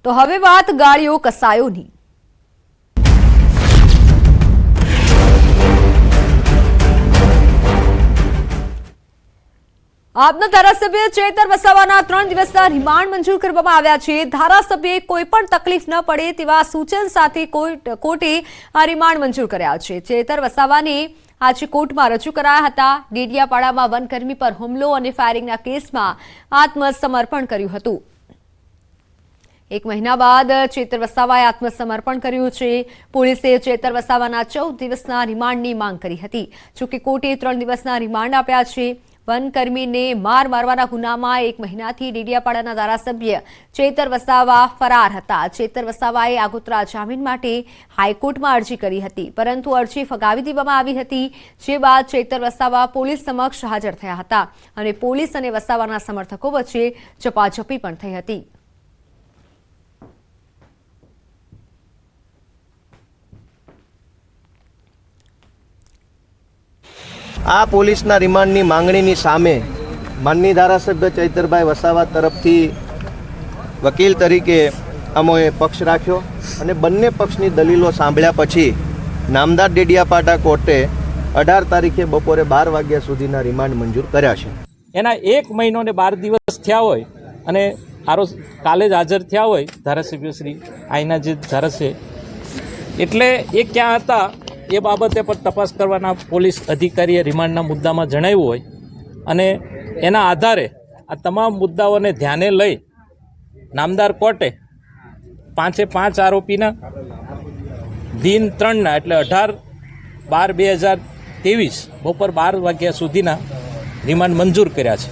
તો હવે વાત ગાડીઓ કસાયોની। આપના ધારાસભ્ય ચેતર વસાવાના 3 દિવસના રિમાન્ડ મંજૂર કરવામાં આવ્યા છે। ધારાસભ્યએ કોઈ પણ તકલીફ ન પડે તેવા સૂચન સાથે કોર્ટે આ રિમાન્ડ મંજૂર કર્યા છે। ચેતર વસાવાને આજે કોર્ટમાં રજૂ કરાયા હતા। ડેડિયાપાડામાં વનકર્મી પર હુમલો અને ફાયરિંગના કેસમાં આત્મસમર્પણ કર્યું હતું। 1 મહિના બાદ ચેતર વસાવાએ આત્મસમર્પણ કર્યું છે। પોલીસે ચેતર વસાવાના 14 દિવસના રિમાન્ડની માંગ કરી હતી। જોકે કોર્ટે 3 દિવસના રિમાન્ડ આપ્યા છે। વનકર્મીને મારવાના ગુનામાં 1 મહિનાથી ડેડિયાપાડાના ધારાસભ્ય ચેતર વસાવા ફરાર હતા। ચેતર વસાવાએ આગોતરા જામીન માટે હાઈકોર્ટમાં અરજી કરી હતી, પરંતુ અરજી ફગાવી દેવામાં આવી હતી। જે બાદ ચેતર વસાવા પોલીસ સમક્ષ હાજર થયા હતા અને પોલીસ અને વસાવાના સમર્થકો વચ્ચે ઝપાઝપી પણ થઈ હતી। આ પોલીસના રિમાન્ડની માંગણીની સામે માનનીય ધારાસભ્ય ચૈતરભાઈ વસાવા તરફથી વકીલ તરીકે અમોએ પક્ષ રાખ્યો અને બંને પક્ષની દલીલો સાંભળ્યા પછી નામદાર ડેડિયાપાડા કોર્ટે 18 તારીખે બપોરે 12 વાગ્યા સુધીના રિમાન્ડ મંજૂર કર્યા છે। એના 1 મહિનો ને 12 દિવસ થયા હોય અને કાલે જ હાજર થયા હોય ધારાસભ્ય શ્રી આઈના જે ધારાસભ્ય, એટલે એ ક્યાં હતા એ બાબતે પણ તપાસ કરવાના પોલીસ અધિકારીએ રિમાન્ડના મુદ્દામાં જણાવ્યું હોય અને એના આધારે આ તમામ મુદ્દાઓને ધ્યાને લઈ નામદાર કોર્ટે 5 આરોપીના દિન 3ના એટલે 18/12/2023 બપોર 12 વાગ્યા સુધીના રિમાન્ડ મંજૂર કર્યા છે।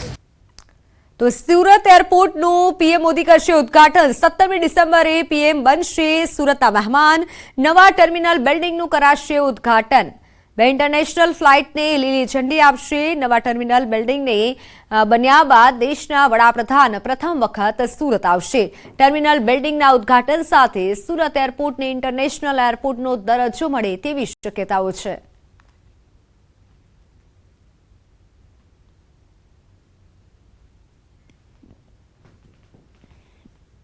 તો સુરત એરપોર્ટનું પીએમ મોદી કરશે ઉદ્ઘાટન। 17મી ડિસેમ્બરે પીએમ બનશે સુરતના મહેમાન। નવા ટર્મિનલ બિલ્ડિંગનું કરાશે ઉદ્ઘાટન। 2 ઇન્ટરનેશનલ ફ્લાઇટને લીલી ઝંડી આપશે। નવા ટર્મિનલ બિલ્ડિંગને બન્યા બાદ દેશના વડાપ્રધાન પ્રથમ વખત સુરત આવશે। ટર્મિનલ બિલ્ડિંગના ઉદ્ઘાટન સાથે સુરત એરપોર્ટને ઇન્ટરનેશનલ એરપોર્ટનો દરજ્જો મળે તેવી શક્યતાઓ છે।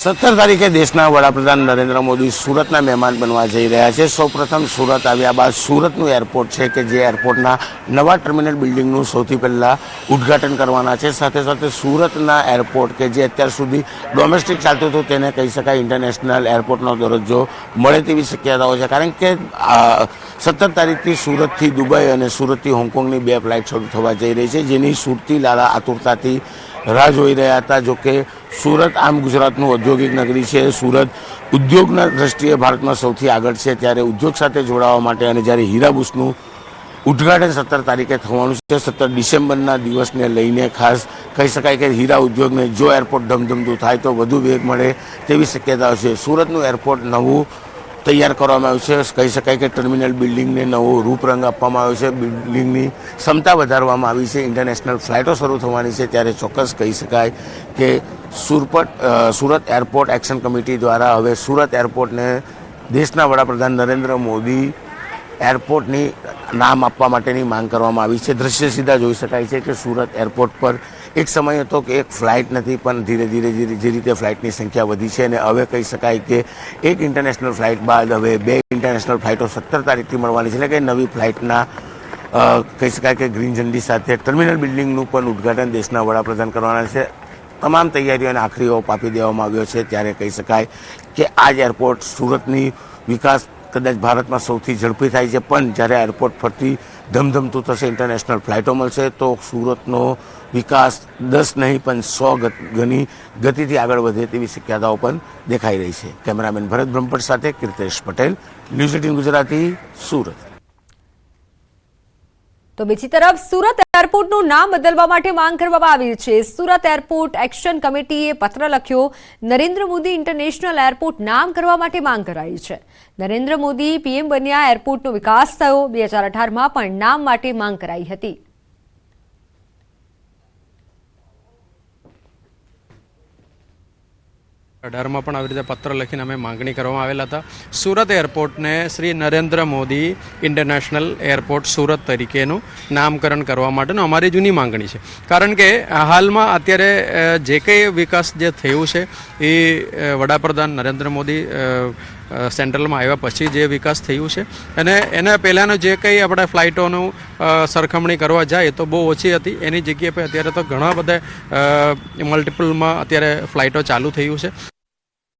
17 તારીખે દેશના વડાપ્રધાન નરેન્દ્ર મોદી સુરતના મહેમાન બનવા જઈ રહ્યા છે। સૌપ્રથમ સુરત આવ્યા બાદ સુરતનું એરપોર્ટ છે કે જે એરપોર્ટના નવા ટર્મિનલ બિલ્ડિંગનું સૌથી પહેલાં ઉદ્ઘાટન કરવાના છે। સાથે સાથે સુરતના એરપોર્ટ કે જે અત્યાર સુધી ડોમેસ્ટિક ચાલતું હતું તેને કહી શકાય ઇન્ટરનેશનલ એરપોર્ટનો દરજ્જો મળે તેવી શક્યતાઓ છે, કારણ કે 17 તારીખથી સુરતથી દુબઈ અને સુરતથી હોંગકોંગની 2 ફ્લાઇટ શરૂ થવા જઈ રહી છે, જેની સુરતી લાલા આતુરતાથી રાહ જોઈ રહ્યા હતા। જોકે સુરત આમ ગુજરાતનું ઔદ્યોગિક નગરી છે। સુરત ઉદ્યોગના દ્રષ્ટિએ ભારતમાં સૌથી આગળ છે, ત્યારે ઉદ્યોગ સાથે જોડાવા માટે અને જ્યારે હીરાબુસનું ઉદ્ઘાટન 17 તારીખે થવાનું છે, 17 ડિસેમ્બરના દિવસને લઈને ખાસ કહી શકાય કે હીરા ઉદ્યોગને જો એરપોર્ટ ધમધમતું થાય તો વધુ વેગ મળે તેવી શક્યતાઓ છે। સુરતનું એરપોર્ટ નવું તૈયાર કરવામાં આવ્યું છે। કહી શકાય કે ટર્મિનલ બિલ્ડિંગને નવો રૂપરંગ આપવામાં આવ્યો છે, બિલ્ડિંગની ક્ષમતા વધારવામાં આવી છે, ઇન્ટરનેશનલ ફ્લાઇટો શરૂ થવાની છે। ત્યારે ચોક્કસ કહી શકાય કે સુરત એરપોર્ટ એક્શન કમિટી દ્વારા હવે સુરત એરપોર્ટને દેશના વડાપ્રધાન નરેન્દ્ર મોદી એરપોર્ટની નામ આપવા માટેની માંગ કરવામાં આવી છે। દ્રશ્ય સીધા જોઈ શકાય છે કે સુરત એરપોર્ટ પર એક સમય હતો કે એક ફ્લાઇટ નથી, પણ ધીરે ધીરે જે રીતે ફ્લાઇટની સંખ્યા વધી છે અને હવે કહી શકાય કે એક ઇન્ટરનેશનલ ફ્લાઇટ બાદ હવે 2 ઇન્ટરનેશનલ ફ્લાઇટો 17 તારીખથી મળવાની છે, એટલે કે નવી ફ્લાઇટના કહી શકાય કે ગ્રીન ઝંડી સાથે ટર્મિનલ બિલ્ડિંગનું પણ ઉદ્ઘાટન દેશના વડાપ્રધાન કરવાના છે। તમામ તૈયારીઓ અને આખરી ઓપ આપી દેવામાં આવ્યો છે। ત્યારે કહી શકાય કે આ જ એરપોર્ટ સુરતની વિકાસ કદાચ ભારતમાં સૌથી ઝડપી થાય છે, પણ જ્યારે એરપોર્ટ ફરતી ધમધમતું થશે, ઇન્ટરનેશનલ ફ્લાઇટો મળશે તો સુરતનો વિકાસ 10 નહીં પણ 100 ગણી ગતિથી આગળ વધે તેવી શક્યતાઓ પણ દેખાઈ રહી છે। કેમેરામેન ભરત બ્રહ્મભટ્ટ સાથે કીર્તેશ પટેલ, ન્યૂઝ 18 ગુજરાતી, સુરત। તો બીજી તરફ સુરત એરપોર્ટનું નામ બદલવા માટે માંગ કરવામાં આવી છે। સુરત એરપોર્ટ એક્શન કમિટીએ પત્ર લખ્યો। નરેન્દ્ર મોદી ઇન્ટરનેશનલ એરપોર્ટ નામ કરવા માટે માંગ કરાઈ છે। નરેન્દ્ર મોદી પીએમ બન્યા, એરપોર્ટનો વિકાસ થયો। 2018માં પણ નામ માટે માંગ કરાઈ હતી। 18માં પણ આવી રીતે પત્ર લખીને અમે માંગણી કરવામાં આવેલા હતા. સુરત એરપોર્ટને શ્રી નરેન્દ્ર મોદી ઇન્ટરનેશનલ એરપોર્ટ સુરત તરીકેનું નામકરણ કરવા માટેનું અમારી જૂની માંગણી છે. કારણ કે હાલમાં અત્યારે જે કંઈ વિકાસ જે થયું છે એ વડાપ્રધાન નરેન્દ્ર મોદી સેન્ટ્રલમાં આવ્યા પછી જે વિકાસ થયું છે અને એના પહેલાંનું જે કંઈ આપણે ફ્લાઇટોનું સરખામણી કરવા જાય તો બહુ ઓછી હતી. એની જગ્યાએ અત્યારે તો ઘણા બધા મલ્ટિપલમાં અત્યારે ફ્લાઇટો ચાલુ થયું છે.